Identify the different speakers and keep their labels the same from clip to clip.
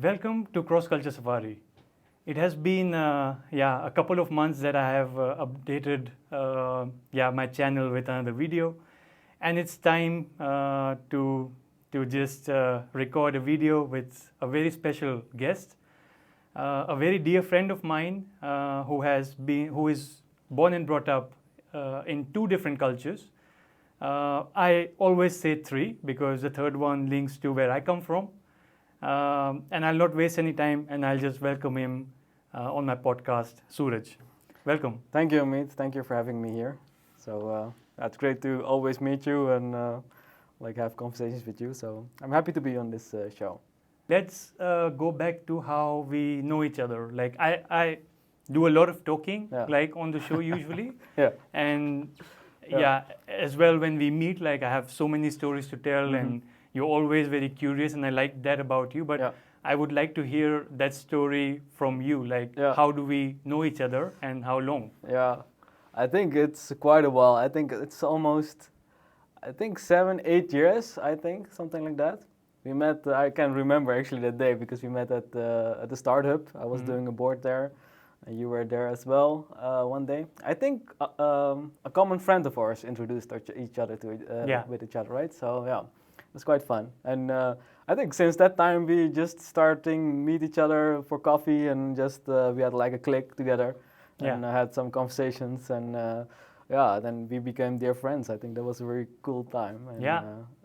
Speaker 1: Welcome to Cross Culture Safari. It has been a couple of months that I have updated my channel with another video, and it's time to just record a video with a very special guest, a very dear friend of mine who is born and brought up in two different cultures. I always say three because the third one links to where I come from. And I'll not waste any time, and I'll just welcome him on my podcast, Suradj. Welcome.
Speaker 2: Thank you, Amit. Thank you for having me here. So it's great to always meet you and have conversations with you. So I'm happy to be on this show.
Speaker 1: Let's go back to how we know each other. Like I do a lot of talking, like on the show usually. And as well when we meet, like I have so many stories to tell, and you're always very curious, and I like that about you. But I would like to hear that story from you. Like, how do we know each other, and how long?
Speaker 2: Yeah, I think it's quite a while. I think it's almost, 7, 8 years. I think something like that. We met. I can remember actually that day because we met at the startup. I was doing a board there. And you were there as well one day. I think a common friend of ours introduced each other to with each other, right? So yeah. It was quite fun, and I think since that time we just starting meet each other for coffee, and just we had like a click together, and had some conversations, and then we became dear friends. I think that was a very cool time. And,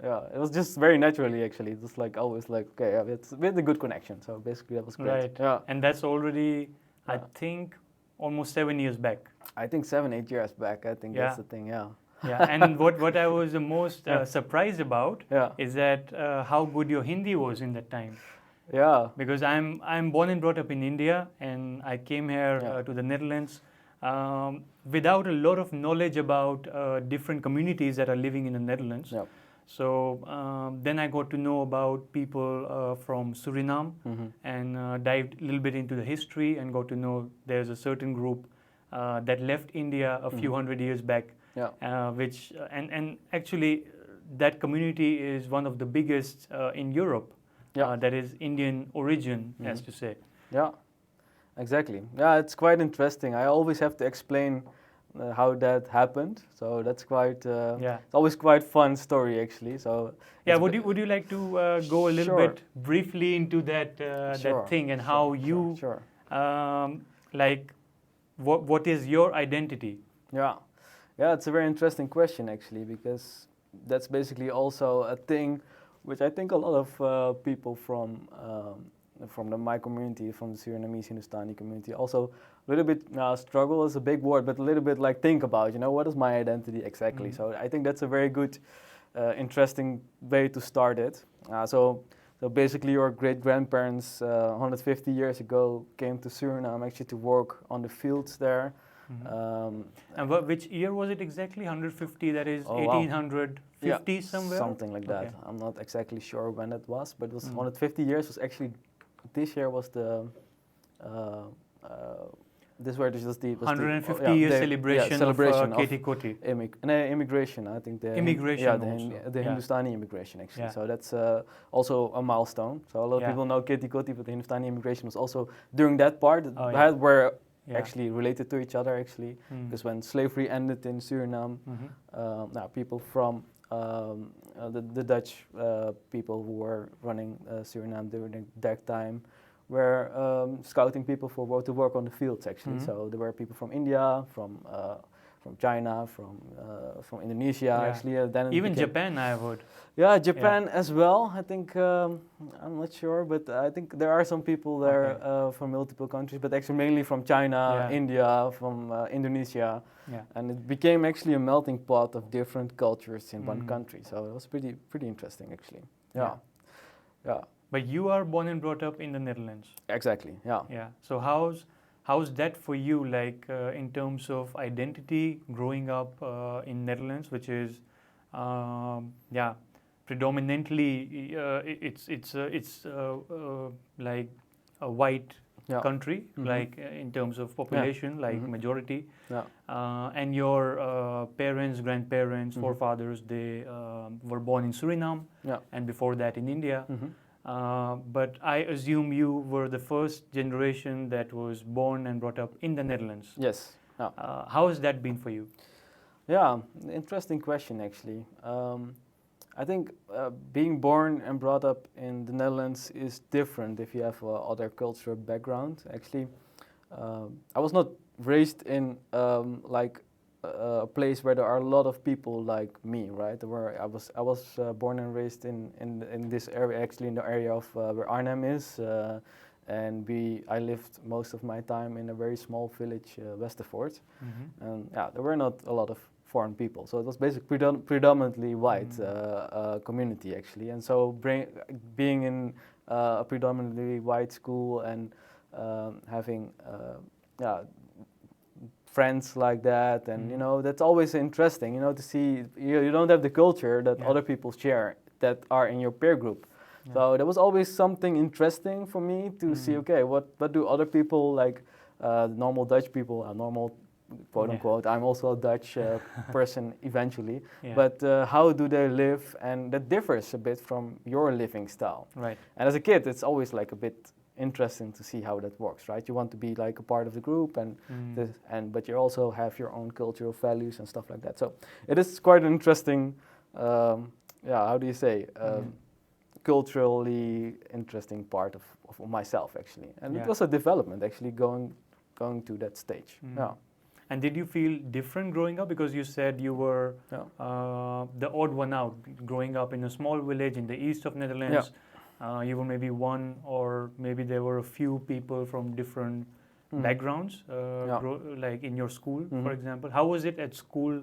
Speaker 2: it was just very naturally actually. It was like always like we had a good connection. So basically that was great.
Speaker 1: Right. Yeah. And that's already I think almost 7 years back.
Speaker 2: I think 7, 8 years back. I think that's the thing. Yeah.
Speaker 1: Yeah, and what I was the most surprised about is that how good your Hindi was in that time.
Speaker 2: Yeah.
Speaker 1: Because I'm born and brought up in India, and I came here to the Netherlands without a lot of knowledge about different communities that are living in the Netherlands. Yeah. So then I got to know about people from Suriname, and dived a little bit into the history, and got to know there's a certain group that left India a few hundred years back. Which actually that community is one of the biggest in Europe. That is Indian origin, as to say.
Speaker 2: Yeah, exactly. Yeah, it's quite interesting. I always have to explain how that happened. So that's quite. It's always quite fun story actually. So
Speaker 1: would you like to go a little bit briefly into that that thing and how you what is your identity?
Speaker 2: Yeah, it's a very interesting question actually, because that's basically also a thing which I think a lot of people from my community, from the Surinamese Hindustani community, also a little bit struggle is a big word, but a little bit like think about, what is my identity exactly? So I think that's a very good, interesting way to start it. So basically your great-grandparents 150 years ago came to Suriname actually to work on the fields there.
Speaker 1: And which year was it exactly? 150, that is 1850 somewhere?
Speaker 2: Something like that. I'm not exactly sure when it was, but it was 150 years. Was actually, this year was the, this year was the
Speaker 1: 150 year celebration of Keti Koti.
Speaker 2: Immigration, I think.
Speaker 1: Immigration
Speaker 2: the Hindustani immigration actually. So that's also a milestone. So a lot of people know Keti Koti, but the Hindustani immigration was also during that part where actually related to each other actually, because when slavery ended in Suriname, people from the Dutch people who were running Suriname during that time were scouting people to work on the fields actually. So there were people from India, from China, from Indonesia actually. Then
Speaker 1: even Japan, I have heard.
Speaker 2: Yeah, Japan as well. I think I'm not sure, but I think there are some people there from multiple countries, but actually mainly from China, India, from Indonesia, and it became actually a melting pot of different cultures in one country. So it was pretty interesting actually. Yeah.
Speaker 1: But you are born and brought up in the Netherlands.
Speaker 2: Exactly. Yeah.
Speaker 1: Yeah. So how's that for you? Like in terms of identity, growing up in Netherlands, which is predominantly it's like a white country, like in terms of population, like majority, and your parents, grandparents, forefathers, they were born in Suriname, and before that in India. but I assume you were the first generation that was born and brought up in the Netherlands.
Speaker 2: Yes. Yeah.
Speaker 1: How has that been for you?
Speaker 2: Yeah, interesting question actually. I think being born and brought up in the Netherlands is different if you have other cultural background. Actually, I was not raised in like a place where there are a lot of people like me, right? Where I was born and raised in this area, actually in the area of where Arnhem is, and I lived most of my time in a very small village, Westervoort, and yeah, there were not a lot of foreign people, so it was basically predominantly white community actually, and so being in a predominantly white school and having yeah, friends like that, and you know, that's always interesting, you know, to see you don't have the culture that other people share that are in your peer group. So that was always something interesting for me to see, okay, what do other people like normal Dutch people, normal quote unquote, I'm also a Dutch person eventually, but how do they live? And that differs a bit from your living style.
Speaker 1: Right.
Speaker 2: And as a kid, it's always like a bit interesting to see how that works, right? You want to be like a part of the group, and but you also have your own cultural values and stuff like that. So it is quite an interesting, how do you say, culturally interesting part of myself actually, and it was a development actually going to that stage. Yeah.
Speaker 1: And did you feel different growing up? Because you said you were the odd one out, growing up in a small village in the east of Netherlands. You were maybe one, or maybe there were a few people from different backgrounds, like in your school, for example. How was it at school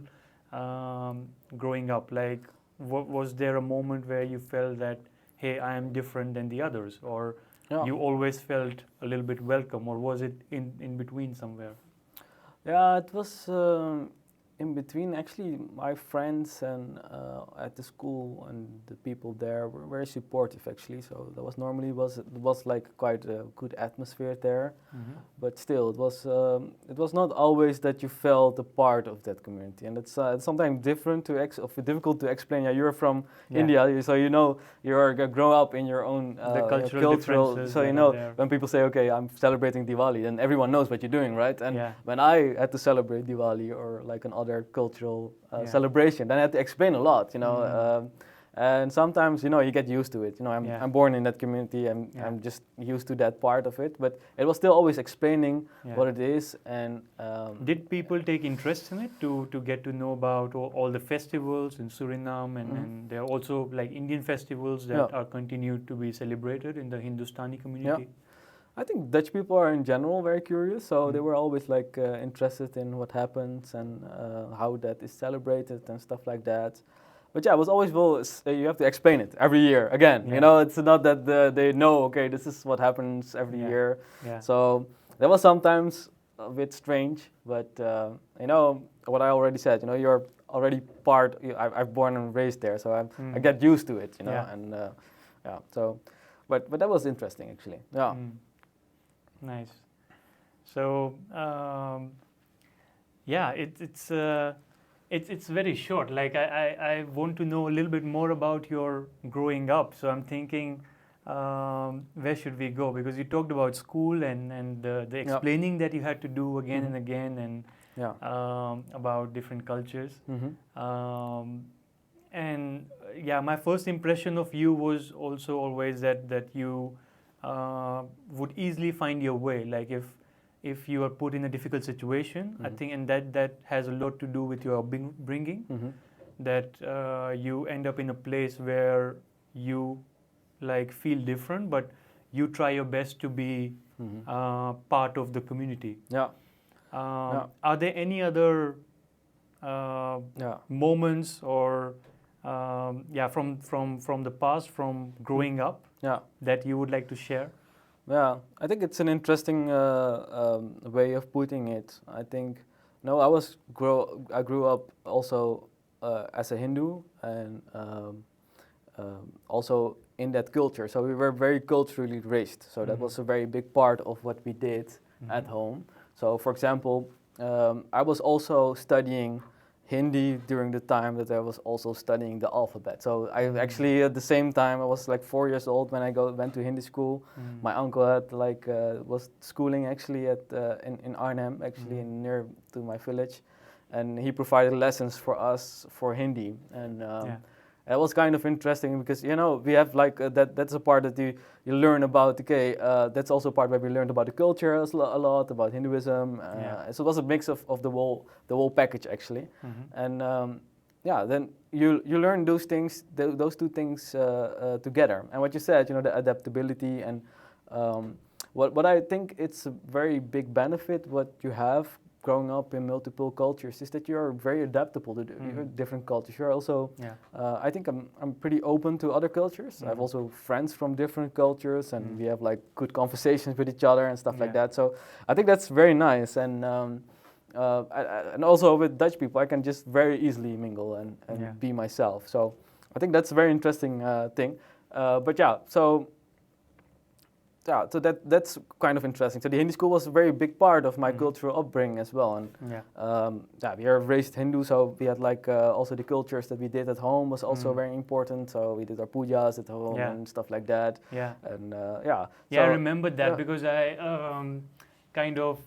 Speaker 1: growing up? Like, was there a moment where you felt that, hey, I am different than the others? Or you always felt a little bit welcome? Or was it in between somewhere?
Speaker 2: Yeah, it was in between. Actually, my friends and at the school and the people there were very supportive actually. So there was was like quite a good atmosphere there. But still, it was not always that you felt a part of that community, and it's sometimes difficult to explain. Yeah, you're from India, so you know you're grow up in your own
Speaker 1: the cultural
Speaker 2: so you know when people say, okay, I'm celebrating Diwali, then everyone knows what you're doing, right? And when I had to celebrate Diwali or like an other cultural celebration, then I had to explain a lot, you know. And sometimes, you know, you get used to it. You know, I'm born in that community, and I'm just used to that part of it. But it was still always explaining what it is. And
Speaker 1: did people take interest in it to get to know about all the festivals in Suriname, and there are also like Indian festivals that are continued to be celebrated in the Hindustani community?
Speaker 2: I think Dutch people are in general very curious, so they were always like interested in what happens and how that is celebrated and stuff like that. But yeah, it was always, you have to explain it every year again. You know, it's not that they know, okay, this is what happens every year. So that was sometimes a bit strange, but you know, what I already said, you know, you're already part, I've born and raised there, so I get used to it, you know, and so, but that was interesting actually. Yeah.
Speaker 1: Nice. So, it's very short. Like I want to know a little bit more about your growing up. So I'm thinking, where should we go? Because you talked about school and the explaining that you had to do again and again, and about different cultures. And my first impression of you was also always that you would easily find your way. Like if you are put in a difficult situation, I think, and that has a lot to do with your upbringing, that you end up in a place where you like feel different, but you try your best to be part of the community. Are there any other moments or from the past, from growing up, that you would like to share?
Speaker 2: Yeah, I think it's an interesting way of putting it. I think, no, I grew up also as a Hindu, and also in that culture. So we were very culturally raised. So that was a very big part of what we did at home. So for example, I was also studying Hindi during the time that I was also studying the alphabet. So I actually at the same time I was like 4 years old when I went to Hindi school. My uncle had like was schooling actually at in Arnhem actually near to my village, and he provided lessons for us for Hindi, and it was kind of interesting because we have like that's a part that you learn about. Okay, that's also a part where we learned about the culture a lot about Hinduism. So it was a mix of the whole package actually, and then you learn those things, those two things together. And what you said, the adaptability and what I think it's a very big benefit what you have growing up in multiple cultures is that you're very adaptable to different cultures. You're also, I think I'm pretty open to other cultures. I have also friends from different cultures, and we have like good conversations with each other and stuff like that. So I think that's very nice, and also with Dutch people, I can just very easily mingle and be myself. So I think that's a very interesting thing. So that's kind of interesting. So the Hindi school was a very big part of my cultural upbringing as well. And we are raised Hindu, so we had like also the cultures that we did at home was also very important. So we did our pujas at home and stuff like that. And
Speaker 1: so I remember that because I kind of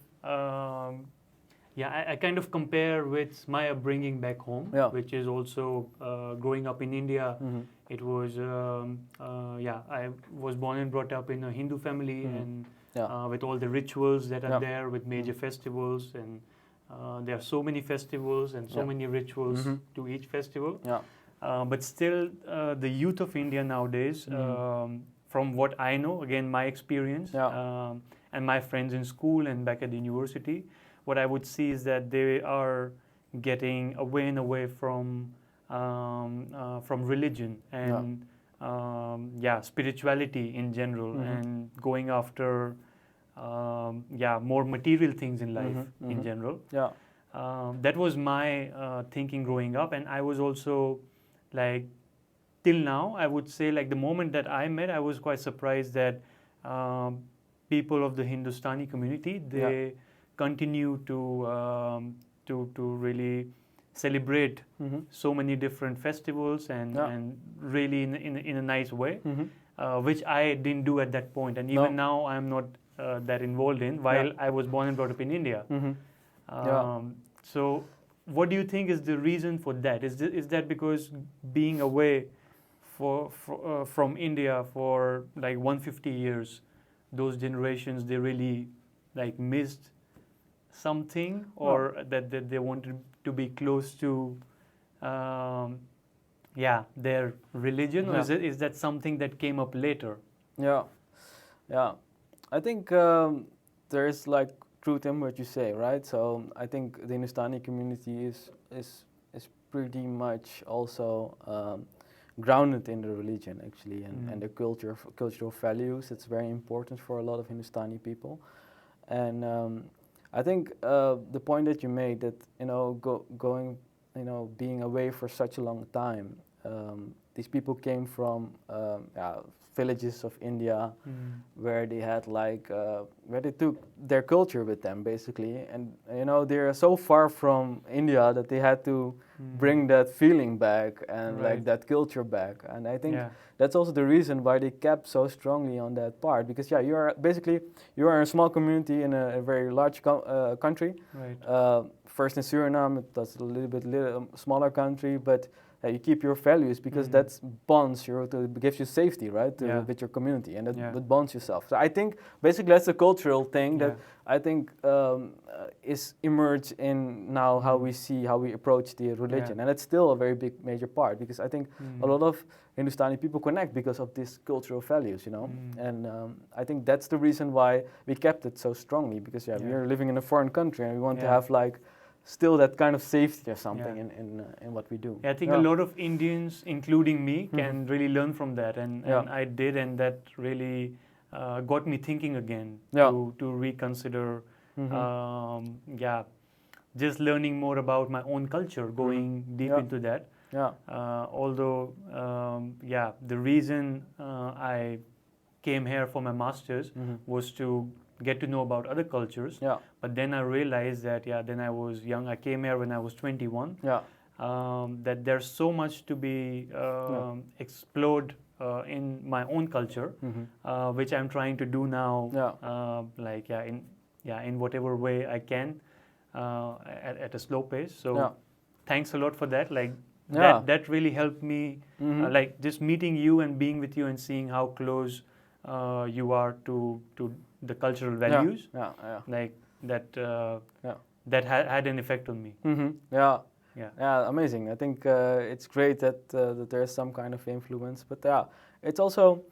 Speaker 1: I kind of compare with my upbringing back home, which is also growing up in India. It was, I was born and brought up in a Hindu family, and with all the rituals that are there, with major festivals, and there are so many festivals and so many rituals to each festival. But still, the youth of India nowadays, from what I know, again, my experience, and my friends in school and back at the university, what I would see is that they are getting away from religion and spirituality in general, and going after more material things in life in general. That was my thinking growing up, and I was also like till now I would say like the moment that I met, I was quite surprised that people of the Hindustani community, they continue to really celebrate so many different festivals and really in a nice way, which I didn't do at that point, and even now I'm not that involved in, while I was born and brought up in India. So what do you think is the reason for that? Is that because being away from India for like 150 years, those generations, they really like missed something, or that they wanted to be close to their religion, or is that something that came up later?
Speaker 2: I think there's like truth in what you say, right? So I think the Hindustani community is pretty much also grounded in the religion actually, and the cultural values. It's very important for a lot of Hindustani people, and I think the point that you made, that going, being away for such a long time, these people came from villages of India, where they had like where they took their culture with them basically, and they're so far from India that they had to bring that feeling back and like that culture back, and I think that's also the reason why they kept so strongly on that part, because you are in a small community in a very large country. First in Suriname, that's a little bit smaller country, but you keep your values because that bonds gives you safety, right, with your community, and that bonds yourself. So I think basically that's a cultural thing that I think is emerged in now how we approach the religion, and it's still a very big major part, because I think a lot of Hindustani people connect because of these cultural values, and I think that's the reason why we kept it so strongly, because we are living in a foreign country and we want to have like still that kind of safety or something in what we do.
Speaker 1: I think a lot of Indians, including me, can really learn from that, and I did, and that really got me thinking again to reconsider, just learning more about my own culture, going deep into that. Although, the reason I came here for my master's was to get to know about other cultures.
Speaker 2: Yeah.
Speaker 1: But then I realized that then I was young. I came here when I was 21.
Speaker 2: Yeah.
Speaker 1: That there's so much to be explored in my own culture, which I'm trying to do now.
Speaker 2: Yeah.
Speaker 1: In whatever way I can, at a slow pace. So thanks a lot for that. That really helped me. Like just meeting you and being with you and seeing how close you are to the cultural values. Like that. That had an effect on me.
Speaker 2: Yeah, amazing. I think it's great that there's some kind of influence, but it's also,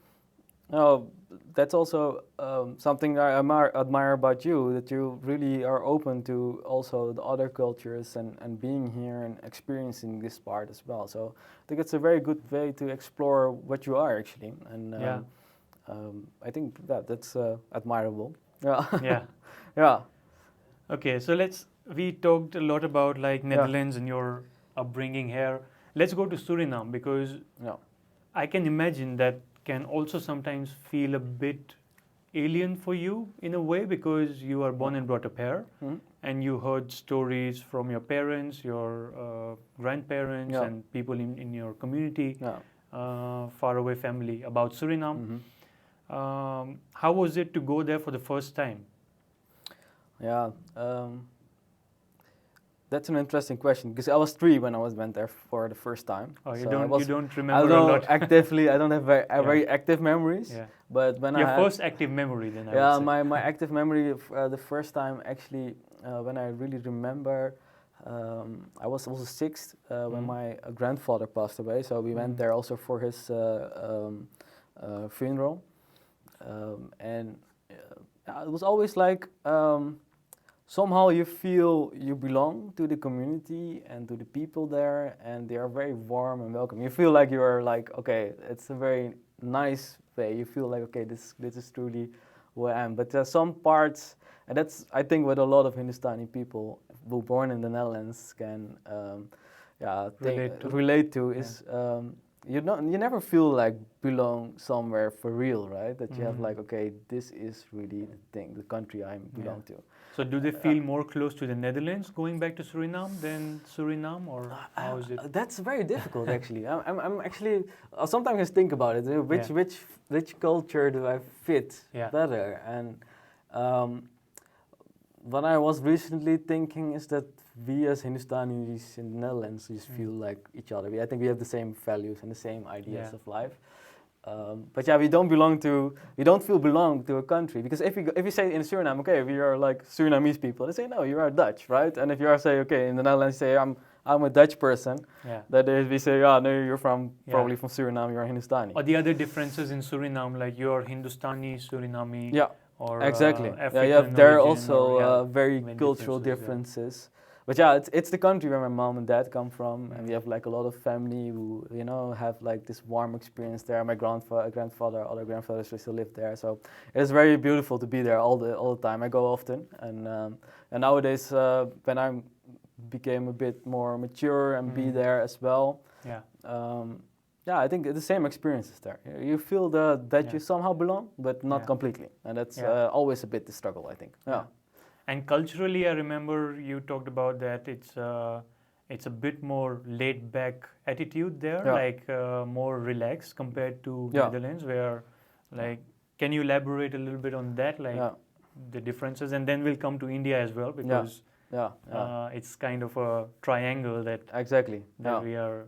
Speaker 2: that's also something I admire about you, that you really are open to also the other cultures and being here and experiencing this part as well. So I think it's a very good way to explore what you are actually, and I think that's admirable. Yeah.
Speaker 1: Okay, so we talked a lot about like Netherlands and your upbringing here. Let's go to Suriname, because I can imagine that can also sometimes feel a bit alien for you in a way, because you are born and brought up here, and you heard stories from your parents, your grandparents, and people in your community, far away family, about Suriname. How was it to go there for the first time?
Speaker 2: Yeah, that's an interesting question, because I was 3 when I went there for the first time.
Speaker 1: Oh, you
Speaker 2: so
Speaker 1: don't remember a lot.
Speaker 2: Actively, I don't have very active memories.
Speaker 1: Yeah.
Speaker 2: But when
Speaker 1: your first active memory, then I would say.
Speaker 2: my active memory of the first time actually, when I really remember, I was also 6 when my grandfather passed away. So we went there also for his funeral, and it was always like. Somehow you feel you belong to the community and to the people there, and they are very warm and welcome. You feel like you are like, okay, it's a very nice way. You feel like, okay, this is truly who I am. But there's some parts, and that's I think what a lot of Hindustani people who were born in the Netherlands can relate to is you never feel like belong somewhere for real, right? That you have like, okay, this is really the thing, the country I belong to.
Speaker 1: So do they feel more close to the Netherlands going back to Suriname than Suriname, or how is it?
Speaker 2: That's very difficult actually. I'm actually sometimes I think about it. Which culture do I fit better? And what I was recently thinking is that we as Hindustanis in the Netherlands just feel like each other. I think we have the same values and the same ideas of life. But we don't feel belong to a country, because if you say in Suriname, okay, we are like Surinamese people, they say no, you are Dutch, right? And if you are say, okay, in the Netherlands, say I'm a Dutch person, that is, we say, no, you're probably from Suriname, you're Hindustani.
Speaker 1: Or the other differences in Suriname, like you're Hindustani, Suriname, or
Speaker 2: exactly.
Speaker 1: African
Speaker 2: you have there
Speaker 1: origin,
Speaker 2: also very cultural differences. But it's the country where my mom and dad come from, and we have like a lot of family who have like this warm experience there. My grandfather, other grandfathers still live there, so it's very beautiful to be there all the time. I go often, and nowadays when I became a bit more mature and be there as well. I think the same experiences there. You feel that you somehow belong, but not completely, and that's always a bit the struggle, I think.
Speaker 1: And culturally, I remember you talked about that it's a bit more laid back attitude there, like more relaxed compared to Netherlands, where like, can you elaborate a little bit on that, like the differences, and then we'll come to India as well, because it's kind of a triangle that we are.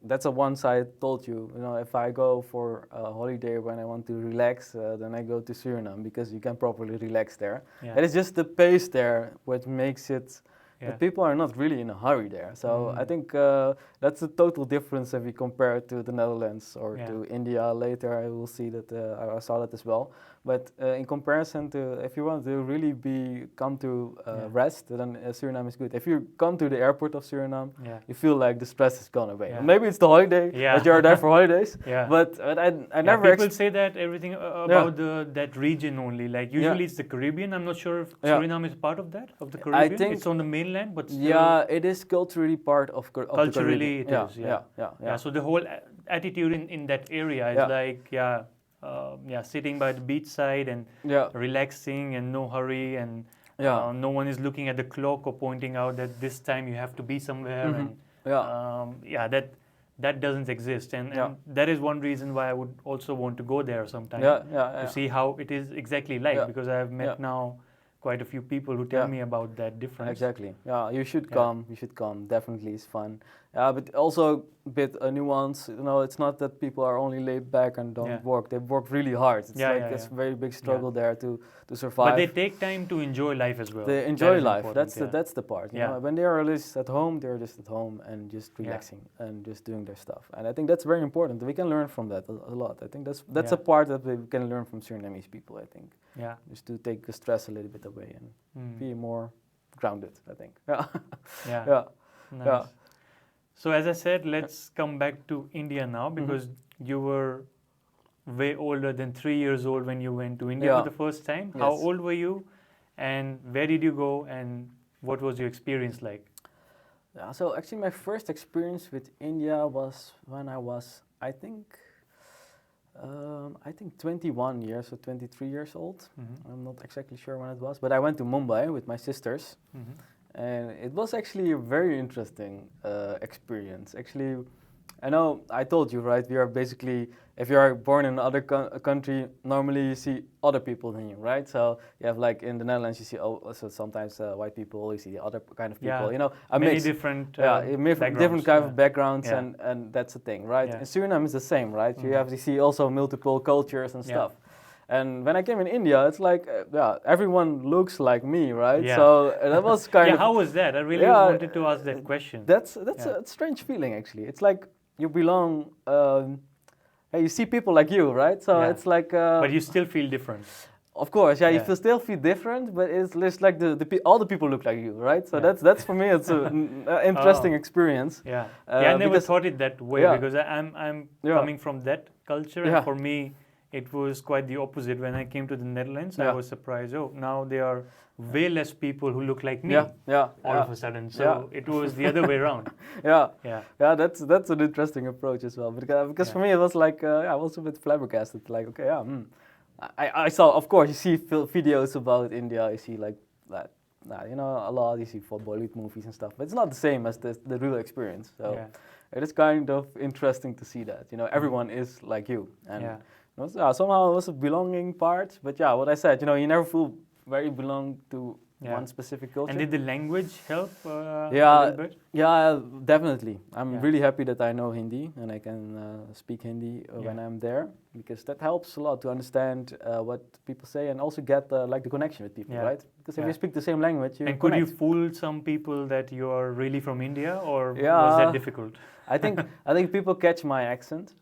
Speaker 2: That's a once I told you, if I go for a holiday when I want to relax, then I go to Suriname, because you can properly relax there. And it's just the pace there what makes it, the people are not really in a hurry there. So I think that's a total difference if we compare it to the Netherlands or to India. Later I will see that, I saw that as well. But in comparison to, if you want to really come to rest, then Suriname is good. If you come to the airport of Suriname, you feel like the stress is gone away. Maybe it's the holiday, that you're there for holidays, but I never...
Speaker 1: People say that everything about that region only, like usually it's the Caribbean. I'm not sure if Suriname is part of that, of the Caribbean.
Speaker 2: I think
Speaker 1: it's on the mainland, but still...
Speaker 2: Yeah, it is culturally part of the Caribbean.
Speaker 1: Culturally it is, So the whole attitude in that area is like, sitting by the beach side and
Speaker 2: Yeah.
Speaker 1: relaxing and no hurry, and
Speaker 2: Yeah.
Speaker 1: no one is looking at the clock or pointing out that this time you have to be somewhere.
Speaker 2: Mhm.
Speaker 1: And
Speaker 2: Yeah.
Speaker 1: that doesn't exist, and
Speaker 2: Yeah.
Speaker 1: that is one reason why I would also want to go there sometime
Speaker 2: Yeah.
Speaker 1: to see how it is exactly like,
Speaker 2: Yeah.
Speaker 1: because I have met
Speaker 2: Yeah.
Speaker 1: now quite a few people who tell
Speaker 2: Yeah.
Speaker 1: me about that difference.
Speaker 2: Exactly. Yeah, you should
Speaker 1: Yeah.
Speaker 2: come. You should come. Definitely, it's fun. Yeah, but also a bit a nuance. You know, it's not that people are only laid back and don't
Speaker 1: Yeah.
Speaker 2: work. They work really hard. It's
Speaker 1: Yeah,
Speaker 2: like
Speaker 1: yeah,
Speaker 2: it's
Speaker 1: yeah.
Speaker 2: a very big struggle there to survive.
Speaker 1: But they take time to enjoy life as well.
Speaker 2: They
Speaker 1: That
Speaker 2: enjoy
Speaker 1: is
Speaker 2: life.
Speaker 1: important,
Speaker 2: That's the part. You
Speaker 1: Yeah.
Speaker 2: know, when they are just at home, they're just at home and just relaxing and just doing their stuff. And I think that's very important. We can learn from that a lot. I think that's a part that we can learn from Surinamese people. I think.
Speaker 1: Yeah.
Speaker 2: Just to take the stress a little bit away and be more grounded. I think. Yeah.
Speaker 1: Yeah.
Speaker 2: Yeah.
Speaker 1: Nice.
Speaker 2: Yeah.
Speaker 1: So as I said, let's come back to India now, because you were way older than 3 years old when you went to India
Speaker 2: Yeah.
Speaker 1: for the first time. How
Speaker 2: Yes.
Speaker 1: old were you, and where did you go, and what was your experience like?
Speaker 2: Yeah, so actually my first experience with India was when I was, I think 21 years or 23 years old. I'm not exactly sure when it was, but I went to Mumbai with my sisters, and it was actually a very interesting experience. Actually, I know I told you, right? We are basically, if you are born in another country, normally you see other people than you, right? So you have like in the Netherlands, you see also sometimes white people, you see the other kind of people, you know, a
Speaker 1: many
Speaker 2: mix.
Speaker 1: different
Speaker 2: Different kind of backgrounds,
Speaker 1: Yeah.
Speaker 2: and that's the thing, right?
Speaker 1: Yeah.
Speaker 2: In Suriname is the same, right? You see also multiple cultures and stuff. And when I came in India, it's like, everyone looks like me, right?
Speaker 1: Yeah.
Speaker 2: So that was kind of.
Speaker 1: How was that? I really wanted to ask that question.
Speaker 2: That's a strange feeling, actually. It's like you belong. You see people like you, right? So it's like.
Speaker 1: But you still feel different.
Speaker 2: Of course, you still feel different, but it's just like all the people look like you, right? So that's for me, it's an interesting experience.
Speaker 1: Yeah, I never thought it that way, because I'm coming from that culture, and for me, it was quite the opposite. When I came to the Netherlands, I was surprised. Oh, now there are way less people who look like me. All of a sudden, so it was the other way around.
Speaker 2: That's an interesting approach as well. Because for me, it was like I was a bit flabbergasted. Like, okay, I saw, of course, you see videos about India. You see like that, you know, a lot. You see Bollywood movies and stuff, but it's not the same as the real experience. So it is kind of interesting to see that. You know, everyone is like you, and somehow it was a belonging part. But what I said, you know, you never feel very belong to one specific culture.
Speaker 1: And did the language help a
Speaker 2: little
Speaker 1: bit?
Speaker 2: Yeah, definitely. I'm really happy that I know Hindi and I can speak Hindi when I'm there, because that helps a lot to understand what people say and also get like the connection with people, right? Because if you speak the same language, you
Speaker 1: could you fool some people that you are really from India, or was that difficult?
Speaker 2: I think people catch my accent,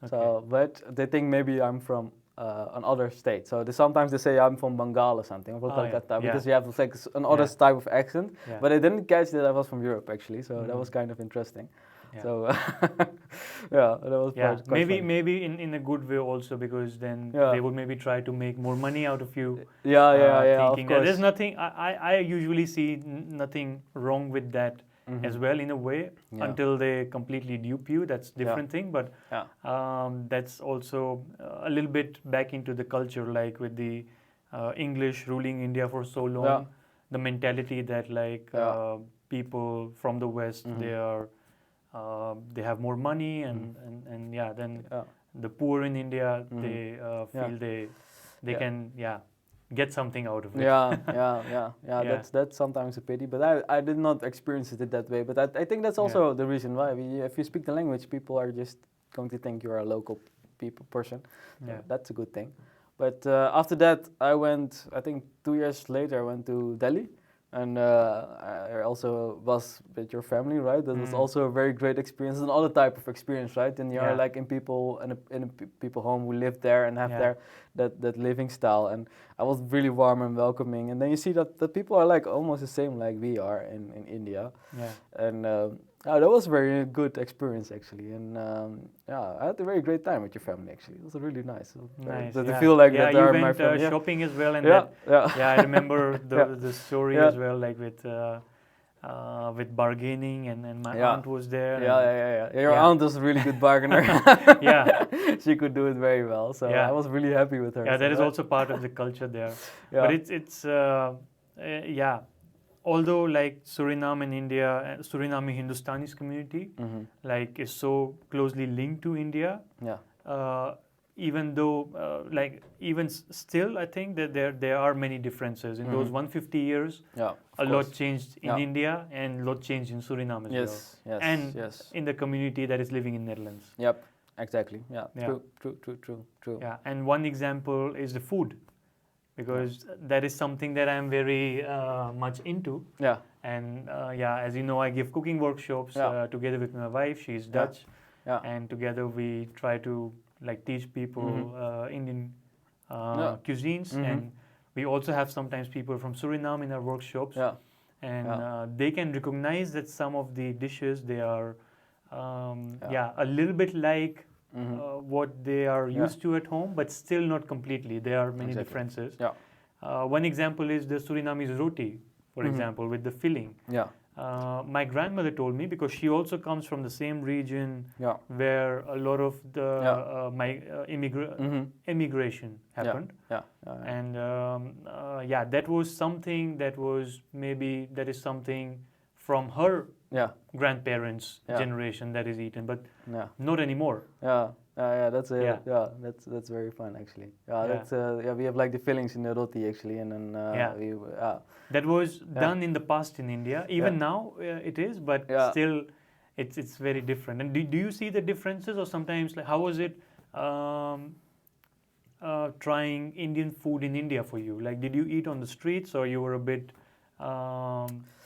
Speaker 2: but they think maybe I'm from another state. So sometimes they say I'm from Bengal or something, or Kolkata, because you have like another type of accent. But they didn't catch that I was from Europe, actually. So that was kind of interesting. So that was quite
Speaker 1: maybe in a good way also, because then they would maybe try to make more money out of you.
Speaker 2: Thinking
Speaker 1: of course. There's nothing. I usually see nothing wrong with that. As well, in a way, until they completely dupe you. That's different thing, but that's also a little bit back into the culture, like with the English ruling India for so long, the mentality that like people from the West, they have more money, and then the poor in India, they feel they can get something out of it.
Speaker 2: That's sometimes a pity, but I did not experience it that way. But I think that's also the reason why. If you speak the language, people are just going to think you're a local person. That's a good thing. But after that, I went, I think 2 years later, I went to Delhi. And I also was with your family, right? That was also a very great experience, another type of experience, right? And you're like in a people home who live there and have that living style. And I was really warm and welcoming. And then you see that people are like almost the same like we are in India. And that was a very good experience, actually. And I had a very great time with your family, actually. It was really nice. To feel like that they are my family.
Speaker 1: You went shopping as well, and I remember the story as well, like with with bargaining, and my
Speaker 2: Yeah.
Speaker 1: aunt was there.
Speaker 2: Yeah. Your
Speaker 1: Yeah.
Speaker 2: aunt was a really good bargainer.
Speaker 1: Yeah.
Speaker 2: She could do it very well. So
Speaker 1: Yeah.
Speaker 2: I was really happy with her.
Speaker 1: Yeah,
Speaker 2: so
Speaker 1: that is also part of the culture there.
Speaker 2: Yeah.
Speaker 1: But it's yeah. Although like Suriname and India, Suriname Hindustanis community, like is so closely linked to India.
Speaker 2: Yeah.
Speaker 1: Even though like even still, I think that there are many differences in those 150 years.
Speaker 2: Yeah.
Speaker 1: A lot changed in
Speaker 2: Yeah.
Speaker 1: India and a lot changed in Suriname as
Speaker 2: Yes.
Speaker 1: well.
Speaker 2: Yes.
Speaker 1: And
Speaker 2: yes.
Speaker 1: in the community that is living in Netherlands.
Speaker 2: Yep. Exactly. Yeah.
Speaker 1: Yeah.
Speaker 2: True.
Speaker 1: Yeah, and one example is the food, because that is something that I'm very much into.
Speaker 2: Yeah.
Speaker 1: And yeah, as you know, I give cooking workshops together with my wife. She's Dutch, and together we try to like teach people Indian cuisines, and we also have sometimes people from Suriname in our workshops, and they can recognize that some of the dishes they are a little bit like what they are used to at home, but still not completely. There are many differences. One example is the Surinamese roti, for example, with the filling. My grandmother told me, because she also comes from the same region where a lot of the immigration happened. And yeah, that was something that was maybe that is something from her grandparents' generation that is eaten, but not anymore.
Speaker 2: That's that's very fun actually. That's we have like the fillings in the roti actually, and then
Speaker 1: that was done in the past in India. Even now it is, but still it's very different. And do you see the differences, or sometimes like how was it trying Indian food in India for you? Like, did you eat on the streets, or you were a bit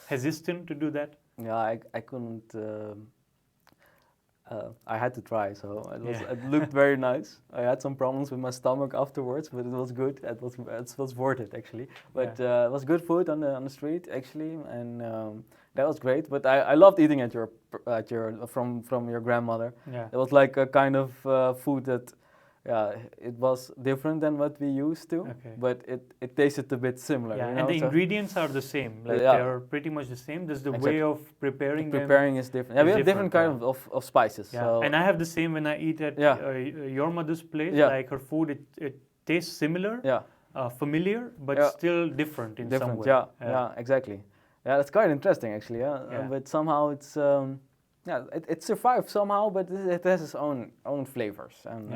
Speaker 1: hesitant to do that?
Speaker 2: Yeah, I couldn't. I had to try, so it looked very nice. I had some problems with my stomach afterwards, but it was good. It was worth it actually. But it was good food on the street actually, and that was great. But I loved eating at your from your grandmother. It was like a kind of food that. It was different than what we used to, but it tasted a bit similar.
Speaker 1: Yeah,
Speaker 2: you know?
Speaker 1: and the ingredients are the same. Like they are pretty much the same. Just the way of preparing them.
Speaker 2: Preparing is different. Yeah, we have different kind of spices.
Speaker 1: Yeah,
Speaker 2: so.
Speaker 1: And I have the same when I eat at your mother's place. Like her food, it tastes similar, familiar, but still different in some way.
Speaker 2: Yeah, exactly. Yeah, that's quite interesting actually. But somehow it's it survived somehow, but it has its own flavors, and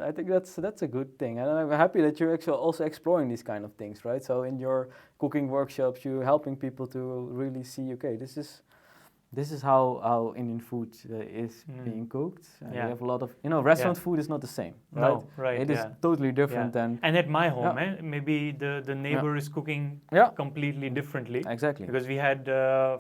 Speaker 2: I think that's a good thing, and I'm happy that you're actually also exploring these kind of things, right? So in your cooking workshops, you're helping people to really see, okay, this is how Indian food is being cooked. You have a lot of, restaurant food is not the same, right?
Speaker 1: No, right.
Speaker 2: It is totally different than.
Speaker 1: And at my home, maybe the neighbor is cooking completely differently.
Speaker 2: Exactly.
Speaker 1: Because we had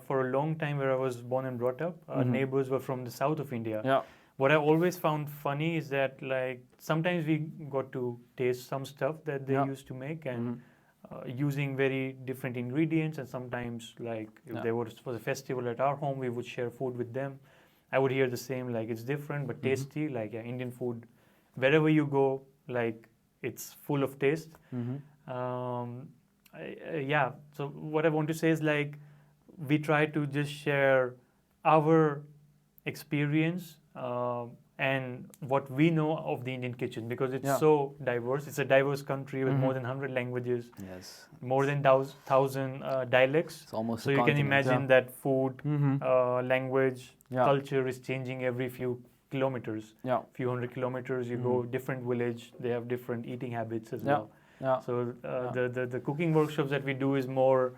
Speaker 1: for a long time where I was born and brought up, neighbors were from the south of India. What I always found funny is that like sometimes we got to taste some stuff that they used to make, and using very different ingredients, and sometimes like if there was a festival at our home, we would share food with them. I would hear the same, like it's different but tasty, like Indian food, wherever you go, like it's full of taste. So what I want to say is like we try to just share our experience and what we know of the Indian kitchen, because it's so diverse. It's a diverse country with more than 100 languages, more than 1,000 dialects.
Speaker 2: It's almost
Speaker 1: so you can imagine that food, language, culture is changing every few kilometers. Few hundred kilometers, you go different village, they have different eating habits as well. So the cooking workshops that we do is more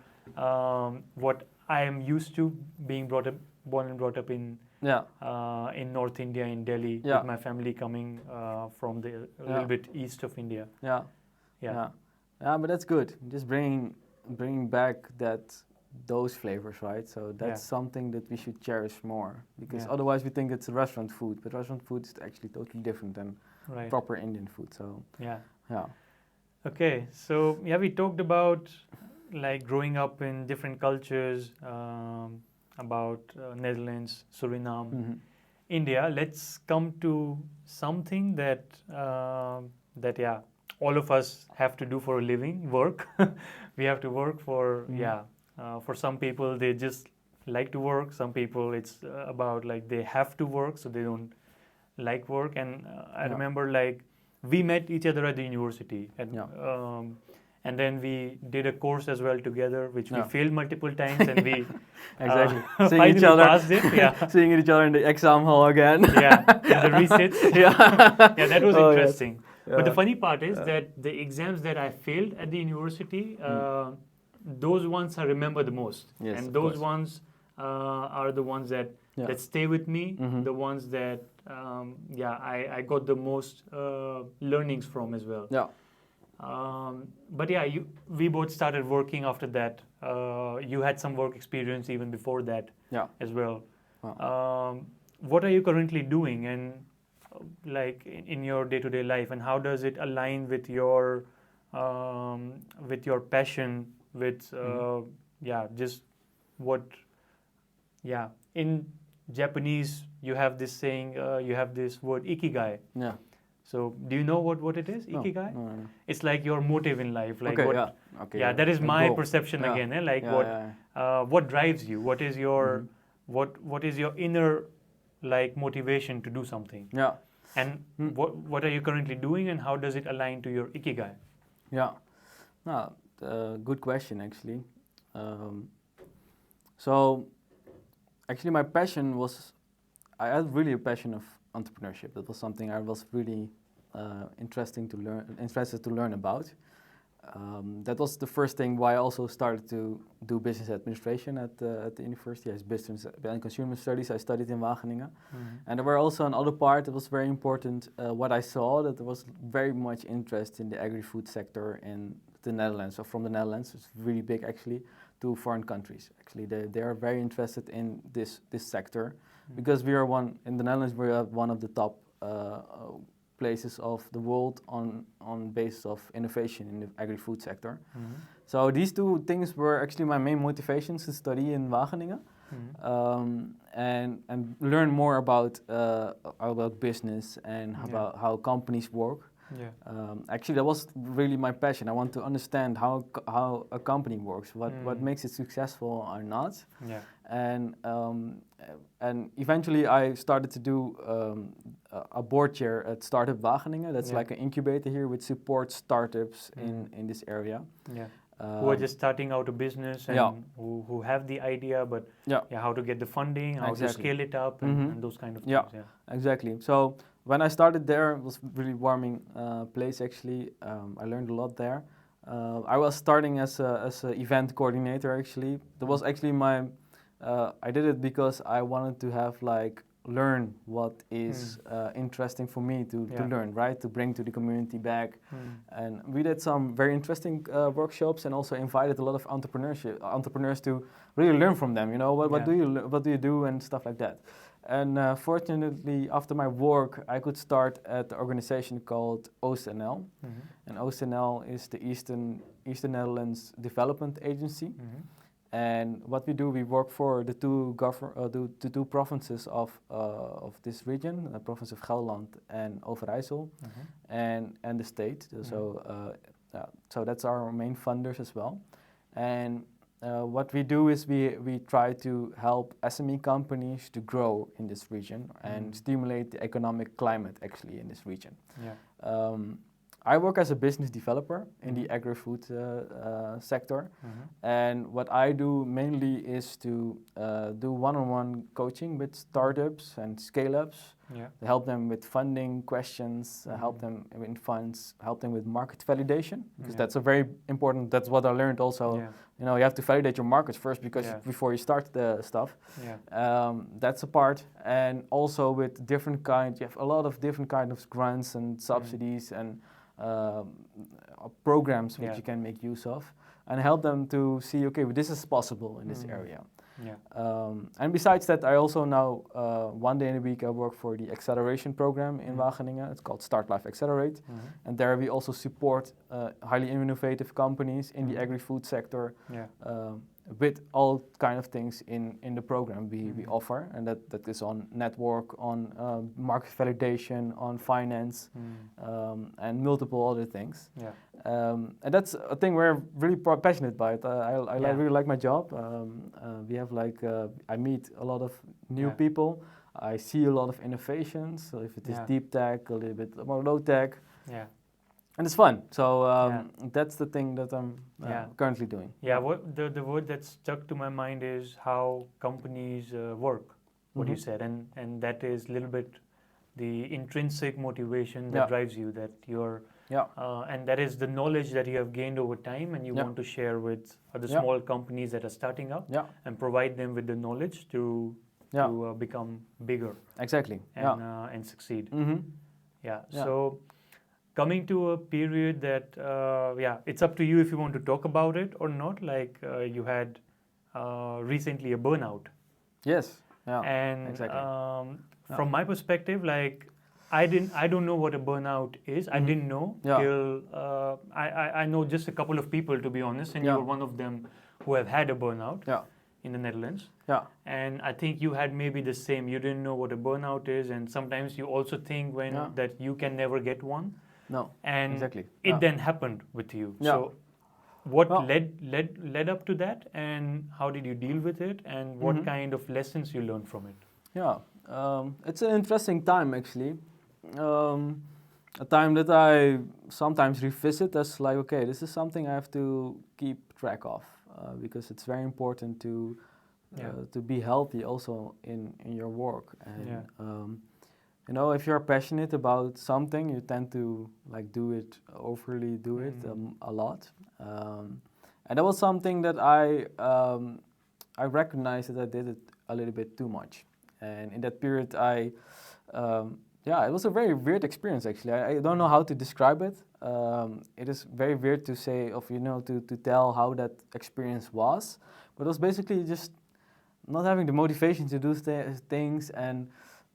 Speaker 1: what I am used to, being born and brought up in North India, in Delhi, with my family coming from a little bit east of India.
Speaker 2: But that's good. Just bringing back those flavors, right? So that's something that we should cherish more, because otherwise we think it's restaurant food, but restaurant food is actually totally different than proper Indian food. So
Speaker 1: Okay, so we talked about like growing up in different cultures, about Netherlands, Suriname, India. Let's come to something that all of us have to do for a living: work. We have to work for For some people, they just like to work. Some people, it's about like they have to work, so they don't like work. And I remember like we met each other at the university, and then we did a course as well together, which we failed multiple times, and we
Speaker 2: exactly
Speaker 1: seeing each other passed it.
Speaker 2: Seeing each other in the exam hall again.
Speaker 1: In the resits. That was interesting. Yes. But the funny part is that the exams that I failed at the university, those ones I remember the most, and those ones are the ones that stay with me. The ones that I got the most learnings from as well. But we both started working after that. You had some work experience even before that as well. What are you currently doing, and like in your day-to-day life, and how does it align with your passion, with just what in Japanese you have this saying, you have this word ikigai. So do you know what it is, ikigai? No. It's like your motive in life, like that is my perception again, like what drives you, what is your what is your inner like motivation to do something, and what are you currently doing, and how does it align to your ikigai?
Speaker 2: Good question actually. So actually my passion was, I had really a passion of entrepreneurship. That was something I was really interested to learn about. That was the first thing why I also started to do business administration at the university as business and consumer studies. I studied in Wageningen. And there were also another part that was very important, what I saw, that there was very much interest in the agri-food sector in the Netherlands. So from the Netherlands, it's really big actually, to foreign countries. Actually, they are very interested in this sector, because we are in the Netherlands, we are one of the top places of the world on basis of innovation in the agri-food sector. So these two things were actually my main motivations to study in Wageningen, and learn more about business and about how companies work. Actually, that was really my passion. I want to understand how a company works, what makes it successful or not. And eventually I started to do a board chair at Startup Wageningen. That's like an incubator here which supports startups in this area.
Speaker 1: Who are just starting out a business and who have the idea, but how to get the funding, how to scale it up, and those kind of things.
Speaker 2: Exactly. So when I started there, it was a really warming place actually. I learned a lot there. I was starting as a event coordinator actually. That was actually I did it because I wanted to have learn what is interesting for me to learn, right? To bring to the community back. And we did some very interesting workshops, and also invited a lot of entrepreneurs to really learn from them. What do you do and stuff like that. And fortunately, after my work, I could start at the organization called Oost NL. And Oost NL is the Eastern Netherlands Development Agency. And what we do, we work for the two provinces of this region, the province of Gelderland and Overijssel, and the state. So that's our main funders as well. And what we do is we try to help SME companies to grow in this region and stimulate the economic climate actually in this region. I work as a business developer in the agri-food sector, and what I do mainly is to do one-on-one coaching with startups and scale-ups, to help them with funding questions, help them in funds, help them with market validation, because that's a very important. That's what I learned also. You have to validate your markets first before you start the stuff. That's a part, and also with different kinds. You have a lot of different kinds of grants and subsidies and programs which you can make use of, and help them to see, okay, this is possible in this area. And besides that, I also now, one day in a week, I work for the acceleration program in Wageningen. It's called Start Life Accelerate. And there we also support highly innovative companies in the agri-food sector with all kind of things in the program we offer, and that is on network, on market validation, on finance, and multiple other things.
Speaker 1: Yeah.
Speaker 2: And that's a thing we're really passionate by it. I really like my job. We have I meet a lot of new people. I see a lot of innovations. So if it is deep tech, a little bit more low tech.
Speaker 1: Yeah.
Speaker 2: And it's fun. So that's the thing that I'm currently doing.
Speaker 1: Yeah, what the word that stuck to my mind is how companies work, what you said. And that is a little bit the intrinsic motivation that drives you, that you're, and that is the knowledge that you have gained over time and you want to share with other small companies that are starting up and provide them with the knowledge to become bigger.
Speaker 2: Exactly.
Speaker 1: And succeed. So coming to a period that, it's up to you if you want to talk about it or not. Like you had recently a burnout.
Speaker 2: Yes. Yeah.
Speaker 1: And
Speaker 2: exactly.
Speaker 1: From my perspective, like I don't know what a burnout is. I didn't know till I know just a couple of people, to be honest, and you were one of them who have had a burnout in the Netherlands.
Speaker 2: Yeah.
Speaker 1: And I think you had maybe the same. You didn't know what a burnout is, and sometimes you also think that you can never get one.
Speaker 2: No.
Speaker 1: And
Speaker 2: exactly.
Speaker 1: it then happened with you. So what led up to that, and how did you deal with it, and what kind of lessons you learned from it?
Speaker 2: Yeah, it's an interesting time actually. A time that I sometimes revisit as like, okay, this is something I have to keep track of because it's very important to be healthy also in your work. And you know, if you're passionate about something, you tend to like overly do it a lot. And that was something that I recognized that I did it a little bit too much. And in that period, it was a very weird experience actually. I don't know how to describe it. It is very weird to say, to tell how that experience was. But it was basically just not having the motivation to do things, and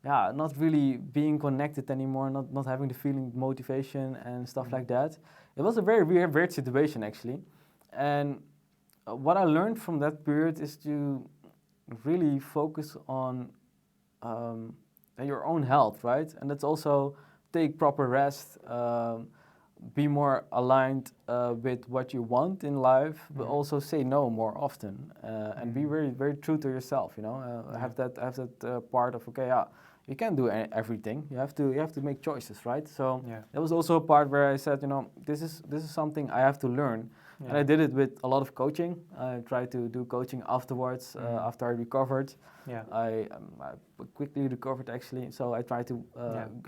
Speaker 2: not really being connected anymore, not having the feeling, motivation and stuff like that. It was a very weird situation actually. And what I learned from that period is to really focus on your own health, right? And that's also take proper rest, be more aligned with what you want in life, but also say no more often, and be very, very true to yourself. Have that part of you can't do everything. You have to make choices, right? So there was also a part where I said, this is something I have to learn. And I did it with a lot of coaching. I tried to do coaching afterwards, after I recovered. I quickly recovered actually, so I tried to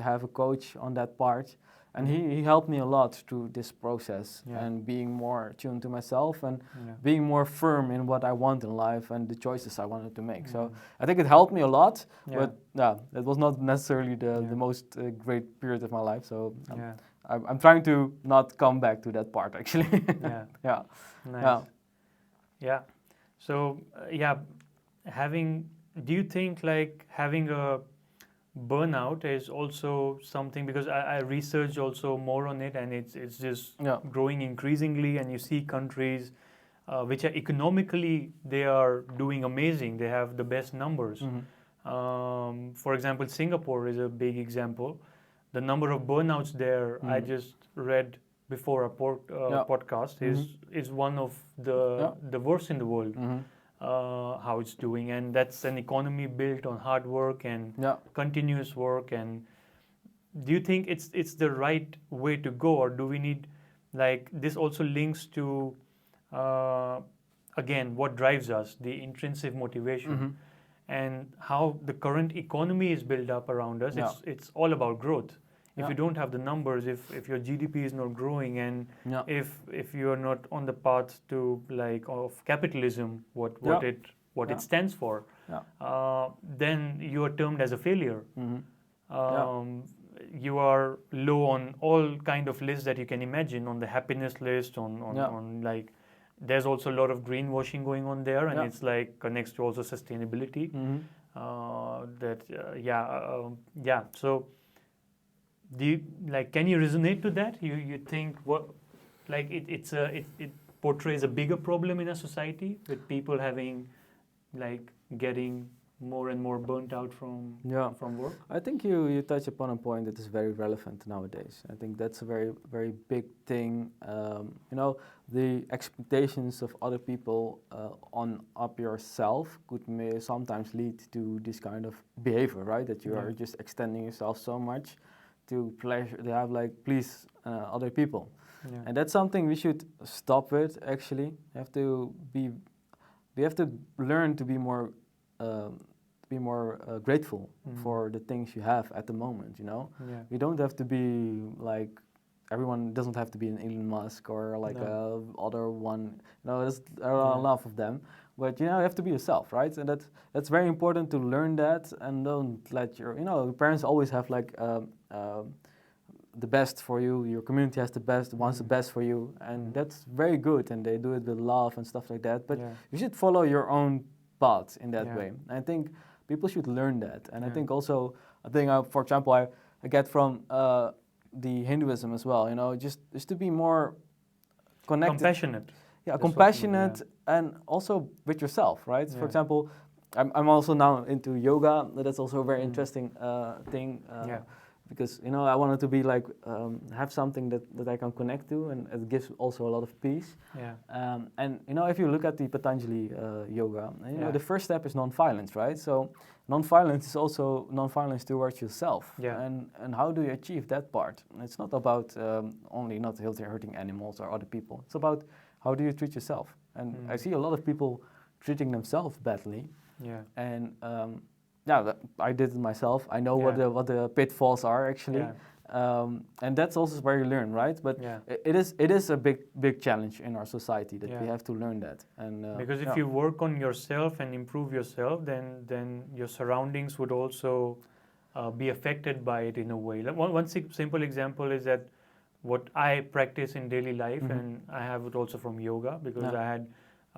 Speaker 2: have a coach on that part. And he helped me a lot through this process and being more tuned to myself and being more firm in what I want in life and the choices I wanted to make. So I think it helped me a lot, but it was not necessarily the most great period of my life. So I'm trying to not come back to that part actually.
Speaker 1: Nice. So do you think like having a burnout is also something, because I researched also more on it, and it's just growing increasingly, and you see countries which are economically, they are doing amazing, they have the best numbers. For example, Singapore is a big example. The number of burnouts there, I just read before a podcast, is one of the worst in the world. How it's doing, and that's an economy built on hard work and continuous work. And do you think it's the right way to go, or do we need, like, this also links to again what drives us, the intrinsic motivation, and how the current economy is built up around us. It's all about growth. If you don't have the numbers, if your GDP is not growing, and if you are not on the path to of capitalism, what it stands for, then you are termed as a failure. You are low on all kind of lists that you can imagine, on the happiness list, on like, there's also a lot of greenwashing going on there, and it's like connects to also sustainability. So do you, like, can you resonate to that? You think what, like, portrays a bigger problem in a society with people having, like, getting more and more burnt out from work?
Speaker 2: I think you touch upon a point that is very relevant nowadays. I think that's a very, very big thing. The expectations of other people on up yourself could sometimes lead to this kind of behavior, right? That you are just extending yourself so much to please other people.
Speaker 1: Yeah.
Speaker 2: And that's something we should stop with, actually. We have to learn to be more grateful for the things you have at the moment,
Speaker 1: Yeah.
Speaker 2: You don't have to be like, everyone doesn't have to be an Elon Musk or like other one, there's enough of them. But you have to be yourself, right? And that's very important to learn that, and don't let your parents always have like the best for you. Your community has the best, wants the best for you, and that's very good. And they do it with love and stuff like that. But you should follow your own path in that way. I think people should learn that. And I think also, for example, I get from the Hinduism as well. Just to be more connected,
Speaker 1: compassionate.
Speaker 2: Yeah, compassionate, and also with yourself, right? For example, I'm also now into yoga. That's also a very interesting thing. Because I wanted to be like have something that I can connect to, and it gives also a lot of peace. And if you look at the Patanjali yoga, the first step is non-violence, right? So non-violence is also non-violence towards yourself. And how do you achieve that part? It's not about only not hurting animals or other people. It's about how do you treat yourself. And I see a lot of people treating themselves badly. And I did it myself. I know what the pitfalls are actually, and that's also where you learn, right? But it is a big challenge in our society that we have to learn that. And
Speaker 1: because if you work on yourself and improve yourself, then your surroundings would also be affected by it in a way. Like one simple example is that what I practice in daily life, and I have it also from yoga, because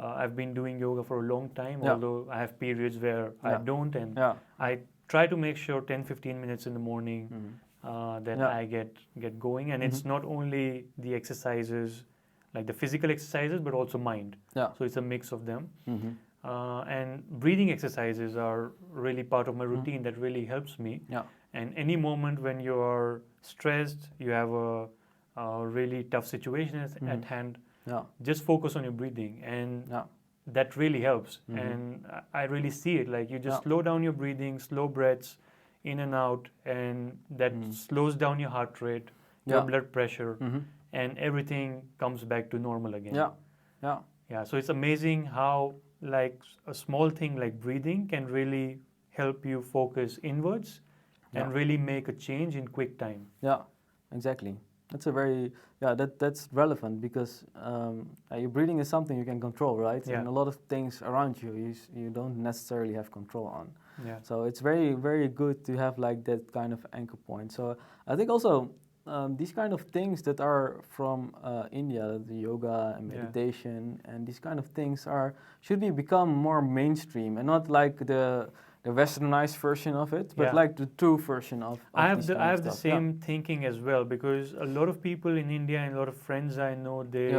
Speaker 1: I've been doing yoga for a long time, although I have periods where I don't, and I try to make sure 10-15 minutes in the morning that I get going. And it's not only the exercises, like the physical exercises, but also mind. So it's a mix of them. And breathing exercises are really part of my routine that really helps me. And any moment when you are stressed, you have a really tough situation at hand, just focus on your breathing, and that really helps. And I really see it, like you just slow down your breathing, slow breaths in and out, and that slows down your heart rate, your blood pressure, and everything comes back to normal again. So it's amazing how like a small thing like breathing can really help you focus inwards and really make a change in quick time.
Speaker 2: Exactly. That's a very that's relevant, because your breathing is something you can control, right? And a lot of things around you don't necessarily have control on. So it's very, very good to have like that kind of anchor point. So I think also these kind of things that are from India, the yoga and meditation, and these kind of things should become more mainstream, and not like the westernized version of it, but like the true version of
Speaker 1: I have the same thinking as well, because a lot of people in India and a lot of friends I know, they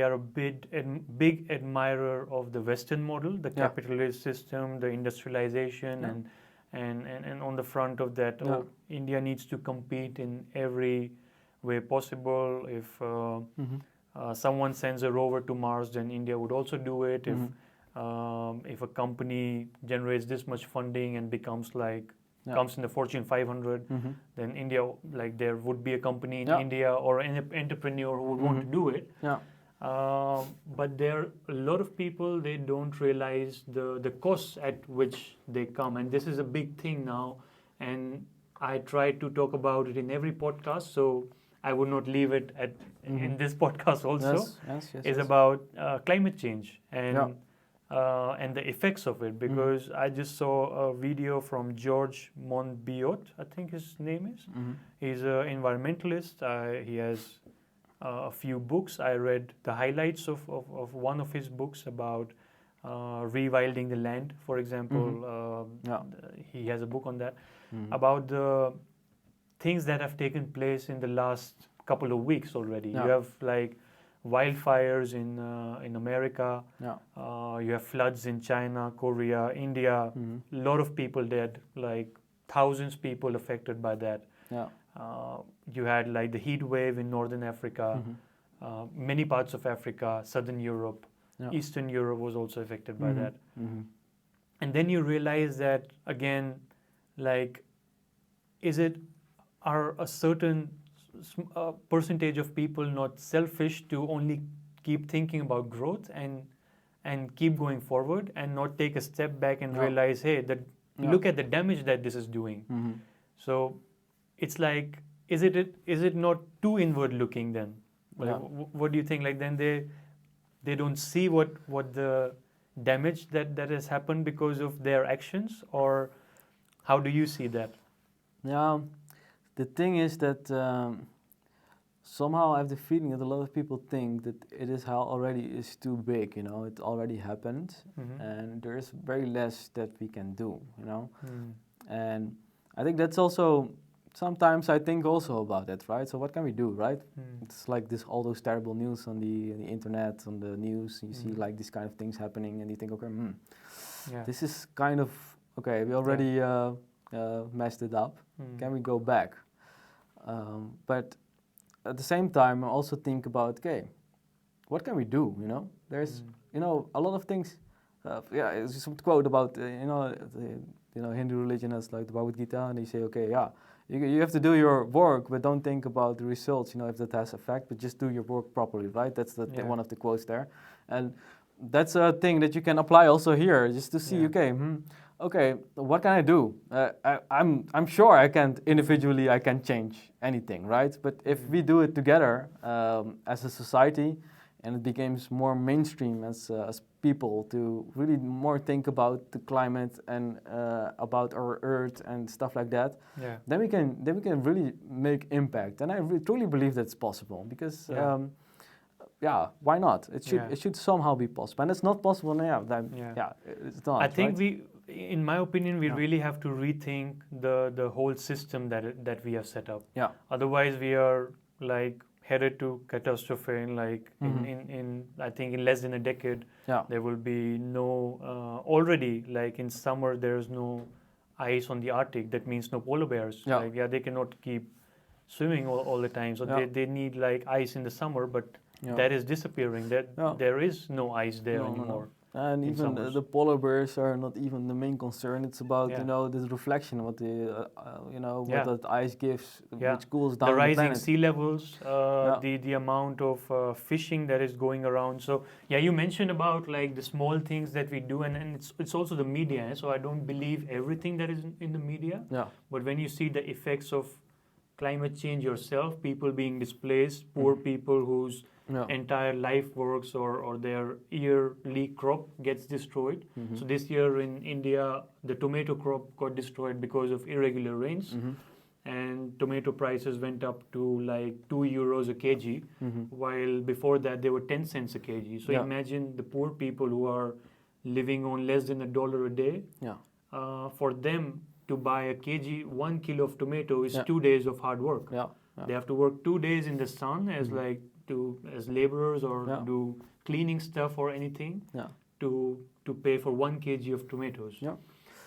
Speaker 1: are a big admirer of the Western model, the capitalist system, the industrialization, and on the front of that, India needs to compete in every way possible. If someone sends a rover to Mars, then India would also do it. If a company generates this much funding and becomes comes in the Fortune 500, then India, like there would be a company in India or an entrepreneur who would want to do it. But there are a lot of people, they don't realize the costs at which they come, and this is a big thing now, and I try to talk about it in every podcast, so I would not leave it in this podcast also. Is about climate change and the effects of it, because I just saw a video from George Monbiot, I think his name is. He's an environmentalist. He has a few books. I read the highlights of one of his books about rewilding the land, for example. He has a book on that, about the things that have taken place in the last couple of weeks already. You have like wildfires in America.
Speaker 2: Yeah.
Speaker 1: You have floods in China, Korea, India. A lot of people dead, like thousands of people affected by that.
Speaker 2: Yeah.
Speaker 1: You had like the heat wave in Northern Africa, many parts of Africa, Southern Europe, Eastern Europe was also affected by that. And then you realize that again, like, are a certain percentage of people not selfish to only keep thinking about growth and keep going forward and not take a step back and realize, hey, look at the damage that this is doing. So it's like, is it not too inward looking then? Like, what do you think? Like then they don't see what the damage that has happened because of their actions, or how do you see that?
Speaker 2: Yeah, the thing is that somehow I have the feeling that a lot of people think that it is how already is too big, you know, it already happened, and there is very less that we can do, you know. And I think that's also, sometimes I think also about that, right? So what can we do, right? It's like all those terrible news on the internet, on the news, you see like these kind of things happening and you think, okay, this is kind of, okay, we already messed it up. Can we go back? But at the same time, I also think about, okay, what can we do, you know? There's, you know, a lot of things, it's just some quote about, Hindu religion has like the Bhagavad Gita, and they say, okay, you have to do your work, but don't think about the results, you know, if that has effect, but just do your work properly, right? That's one of the quotes there. And that's a thing that you can apply also here, just to see, okay, what can I do? I'm sure I can't individually, I can change anything, right? But if we do it together as a society, and it becomes more mainstream as people to really more think about the climate and about our earth and stuff like that, then we can really make impact. And I truly believe that's possible, because why not? It should somehow be possible. And it's not possible now. It's not.
Speaker 1: I think in my opinion, we really have to rethink the whole system that we have set up.
Speaker 2: Yeah.
Speaker 1: Otherwise, we are like headed to catastrophe in in I think in less than a decade. There will be no already, like in summer there's no ice on the Arctic. That means no polar bears. They cannot keep swimming all the time, so they need like ice in the summer, but that is disappearing. There is no ice there anymore.
Speaker 2: And even the polar bears are not even the main concern. It's about the reflection, what the what that ice gives, which cools down
Speaker 1: the rising
Speaker 2: planet.
Speaker 1: sea levels, the amount of fishing that is going around. So you mentioned about like the small things that we do, and it's also the media. So I don't believe everything that is in the media. But when you see the effects of climate change yourself, people being displaced, poor people whose entire life works or their yearly crop gets destroyed. So this year in India, the tomato crop got destroyed because of irregular rains, and tomato prices went up to like €2 a kg, while before that they were 10 cents a kg. So imagine the poor people who are living on less than $1 a day. For them to buy 1 kilo of tomato is 2 days of hard work. They have to work 2 days in the sun as as laborers or do cleaning stuff or anything to pay for 1 kg of tomatoes.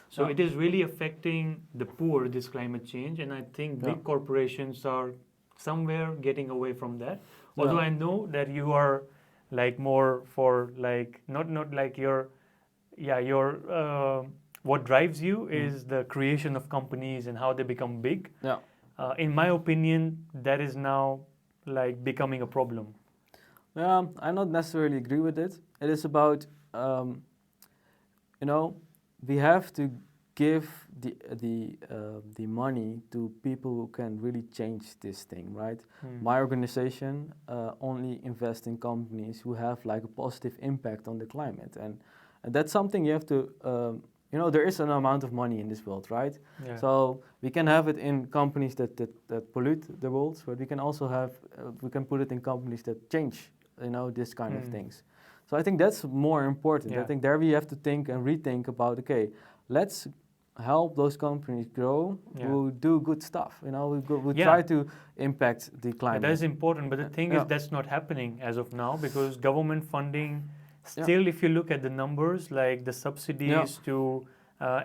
Speaker 1: So it is really affecting the poor, this climate change, and I think big corporations are somewhere getting away from that. Although I know that you are like more for like not like your what drives you is the creation of companies and how they become big. In my opinion, that is now like becoming a problem.
Speaker 2: I not necessarily agree with it. It is about, we have to give the money to people who can really change this thing, right? My organization only invests in companies who have like a positive impact on the climate, and that's something you have to. There is an amount of money in this world, right? So we can have it in companies that pollute the world, but we can also we can put it in companies that change, this kind of things. So I think that's more important. I think there we have to think and rethink about, okay, let's help those companies grow who do good stuff. We try to impact the climate.
Speaker 1: That is important, but the thing is that's not happening as of now because government funding still, if you look at the numbers, like the subsidies to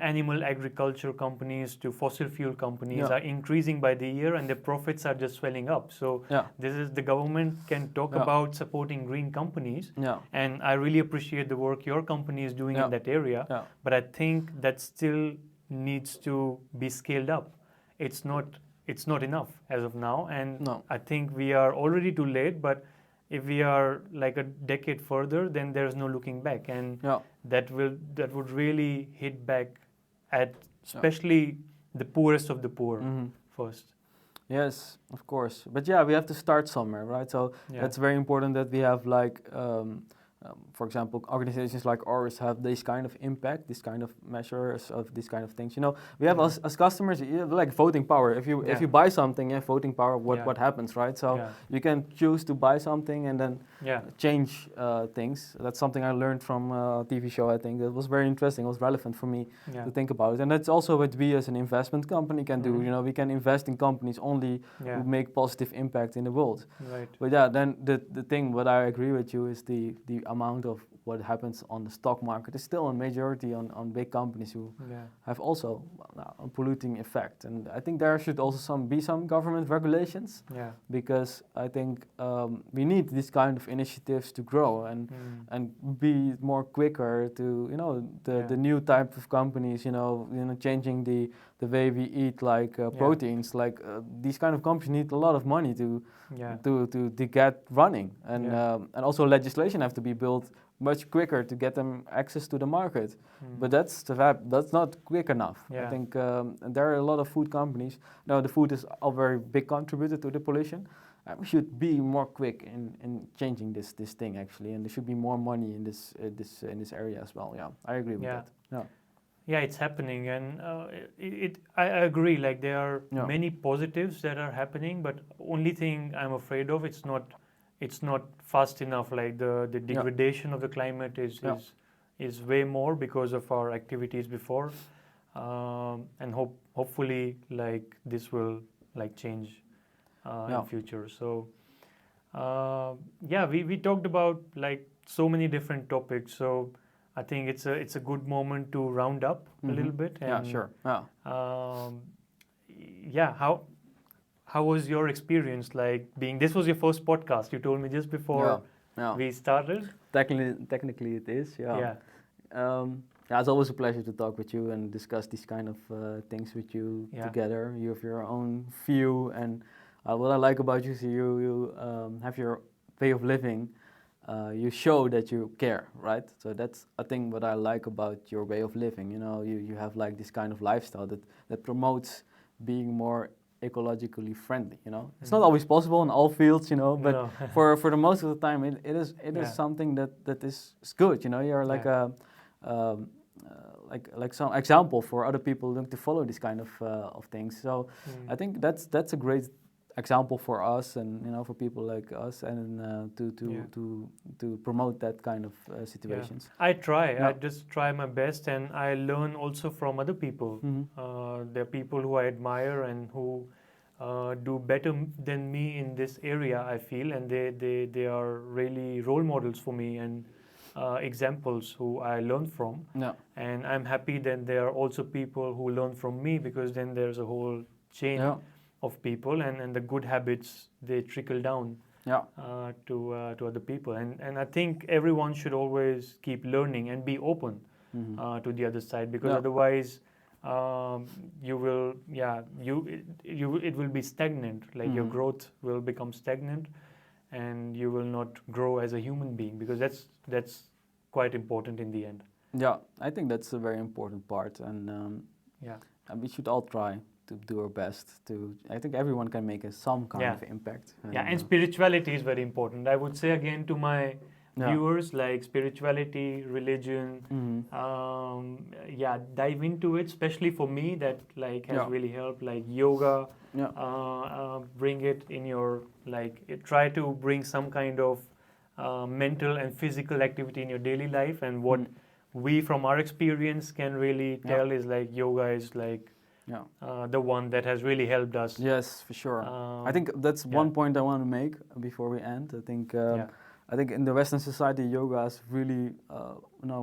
Speaker 1: animal agriculture companies to fossil fuel companies are increasing by the year, and the profits are just swelling up. So this is the government can talk about supporting green companies, and I really appreciate the work your company is doing in that area. But I think that still needs to be scaled up. It's not enough as of now, and I think we are already too late. But if we are like a decade further, then there's no looking back, and that would really hit back at especially the poorest of the poor first.
Speaker 2: Yes, of course. But we have to start somewhere, right? So that's very important that we have like, for example, organizations like ours have this kind of impact, this kind of measures of these kind of things. We have as customers, like voting power. If you buy something, voting power. What happens, right? So you can choose to buy something and then change things. That's something I learned from a TV show. I think that was very interesting. It was relevant for me to think about it, and that's also what we as an investment company can do. We can invest in companies only who make positive impact in the world.
Speaker 1: Right.
Speaker 2: But then the thing, what I agree with you is the amount of what happens on the stock market is still a majority on big companies who have also a polluting effect. And I think there should also be some government regulations because I think we need these kind of initiatives to grow and be more quicker to the new type of companies changing the way we eat like proteins like these kind of companies need a lot of money to get running, and also legislation have to be built much quicker to get them access to the market. But that's not quick enough. I think there are a lot of food companies. Now the food is a very big contributor to the pollution. We should be more quick in changing this thing actually, and there should be more money in this area as well. Yeah, I agree with that.
Speaker 1: Yeah, it's happening, and I agree. Like there are many positives that are happening, but only thing I'm afraid of it's not fast enough. Like the degradation of the climate is way more because of our activities before, and hopefully like this will like change in future. So we talked about like so many different topics. So I think it's a good moment to round up a little bit. And,
Speaker 2: sure.
Speaker 1: How was your experience like being? This was your first podcast. You told me just before we started.
Speaker 2: Technically, it is. It's always a pleasure to talk with you and discuss these kind of things with you together. You have your own view, and what I like about you is you have your way of living. You show that you care, right? So that's a thing what I like about your way of living. You have like this kind of lifestyle that promotes being more ecologically friendly. It's not always possible in all fields, but for the most of the time, it is something that is good. You're like like some example for other people to follow this kind of things. So I think that's a great example for us and for people like us and to promote that kind of situations.
Speaker 1: I just try my best, and I learn also from other people. There are people who I admire and who do better than me in this area, I feel, and they are really role models for me and examples who I learn from. And I'm happy that there are also people who learn from me, because then there's a whole chain of people, and the good habits, they trickle down to other people, and I think everyone should always keep learning and be open to the other side, because otherwise it will be stagnant, like your growth will become stagnant and you will not grow as a human being, because that's quite important in the end.
Speaker 2: I think that's a very important part, and and we should all try to do our best to. I think everyone can make some kind of impact.
Speaker 1: And spirituality is very important. I would say again to my viewers, like spirituality, religion, dive into it. Especially for me, that like has really helped. Like yoga, bring it in your try to bring some kind of mental and physical activity in your daily life. And we from our experience can really
Speaker 2: Yeah.
Speaker 1: tell is like yoga is like the one that has really helped us.
Speaker 2: Yes, for sure. I
Speaker 1: Um,
Speaker 2: think that's
Speaker 1: yeah.
Speaker 2: one point I want to make before we end. I think in the Western society, yoga is really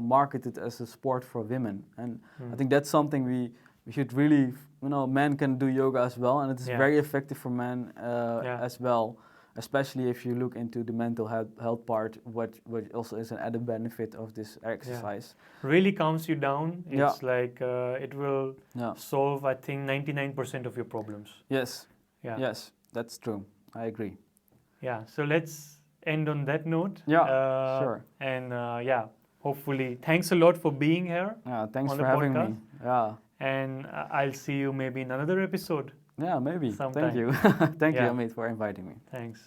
Speaker 2: marketed as a sport for women, and I think that's something we should really, men can do yoga as well, and it's very effective for men as well, especially if you look into the mental health part, what also is an added benefit of this exercise.
Speaker 1: Really calms you down. It's like it will solve, I think, 99% of your problems.
Speaker 2: Yes.
Speaker 1: Yeah.
Speaker 2: Yes, that's true. I agree.
Speaker 1: Yeah. So let's end on that note.
Speaker 2: Yeah. Sure.
Speaker 1: And hopefully, thanks a lot for being here.
Speaker 2: Yeah. Thanks
Speaker 1: on
Speaker 2: for
Speaker 1: the
Speaker 2: having
Speaker 1: podcast.
Speaker 2: me. Yeah.
Speaker 1: And I'll see you maybe in another episode.
Speaker 2: Yeah, maybe.
Speaker 1: Sometime.
Speaker 2: Thank you. Thank you, Amit, for inviting me.
Speaker 1: Thanks.